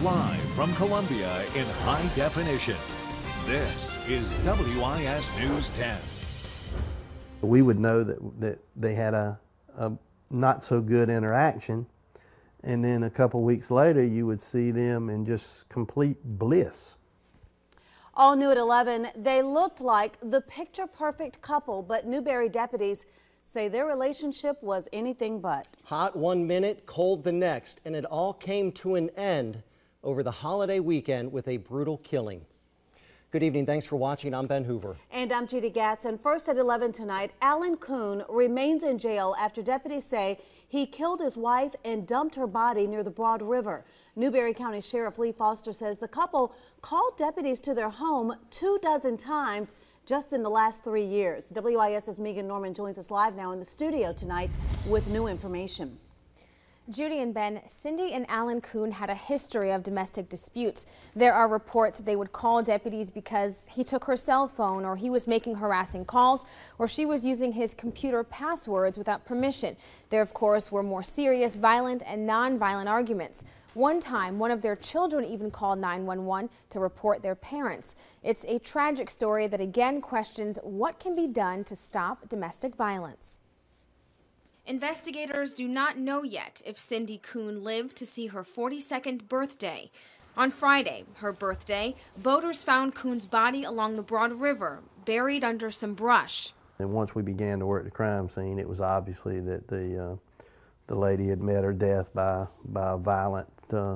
Live from Columbia in high definition, this is WIS News 10. We would know that they had a not so good interaction, and then a couple weeks later you would see them in just complete bliss. All new at 11, they looked like the picture-perfect couple, but Newberry deputies say their relationship was anything but. Hot one minute, cold the next, and it all came to an end over the holiday weekend with a brutal killing. Good evening. Thanks for watching. I'm Ben Hoover. And I'm Judy Gatz. And first at 11 tonight, Alan Koon remains in jail after deputies say he killed his wife and dumped her body near the Broad River. Newberry County Sheriff Lee Foster says the couple called deputies to their home 24 times just in the last 3 years. WIS's Megan Norman joins us live now in the studio tonight with new information. Judy and Ben, Cindy and Alan Koon had a history of domestic disputes. There are reports they would call deputies because he took her cell phone, or he was making harassing calls, or she was using his computer passwords without permission. There, of course, were more serious, violent and non-violent arguments. One time, one of their children even called 911 to report their parents. It's a tragic story that again questions what can be done to stop domestic violence. Investigators do not know yet if Cindy Koon lived to see her 42nd birthday. On Friday, her birthday, boaters found Koon's body along the Broad River, buried under some brush. And once we began to work the crime scene, it was obviously that the lady had met her death by a violent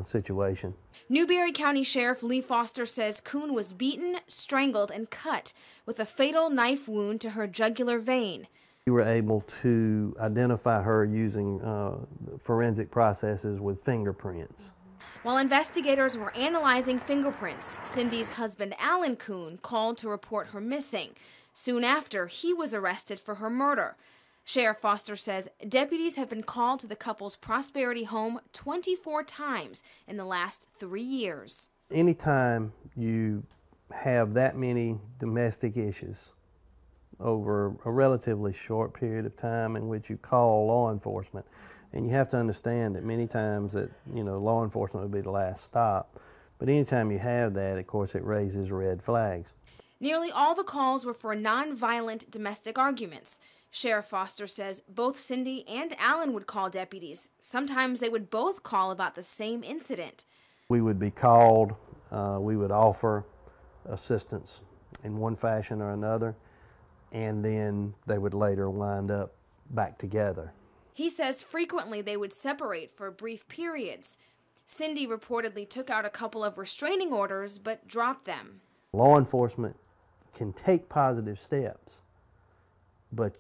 situation. Newberry County Sheriff Lee Foster says Koon was beaten, strangled, and cut with a fatal knife wound to her jugular vein. We were able to identify her using forensic processes with fingerprints. While investigators were analyzing fingerprints, Cindy's husband Alan Koon called to report her missing. Soon after, he was arrested for her murder. Sheriff Foster says deputies have been called to the couple's Prosperity home 24 times in the last 3 years. Anytime you have that many domestic issues over a relatively short period of time in which you call law enforcement, and you have to understand that many times that, law enforcement would be the last stop, but anytime you have that, of course, it raises red flags. Nearly all the calls were for non-violent domestic arguments. Sheriff Foster says both Cindy and Alan would call deputies. Sometimes they would both call about the same incident. We would be called, we would offer assistance in one fashion or another, and then they would later wind up back together. He says frequently they would separate for brief periods. Cindy reportedly took out a couple of restraining orders but dropped them. Law enforcement can take positive steps, but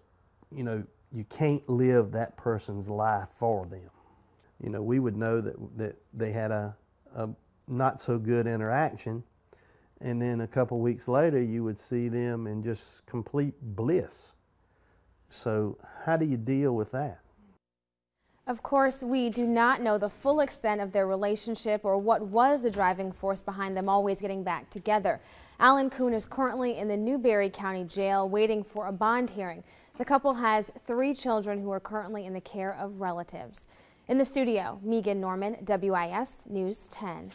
you can't live that person's life for them. We would know that they had a not so good interaction, and then a couple weeks later you would see them in just complete bliss. So how do you deal with that? Of course, we do not know the full extent of their relationship or what was the driving force behind them always getting back together. Alan Koon is currently in the Newberry County Jail waiting for a bond hearing. The couple has 3 children who are currently in the care of relatives. In the studio, Megan Norman, WIS News 10.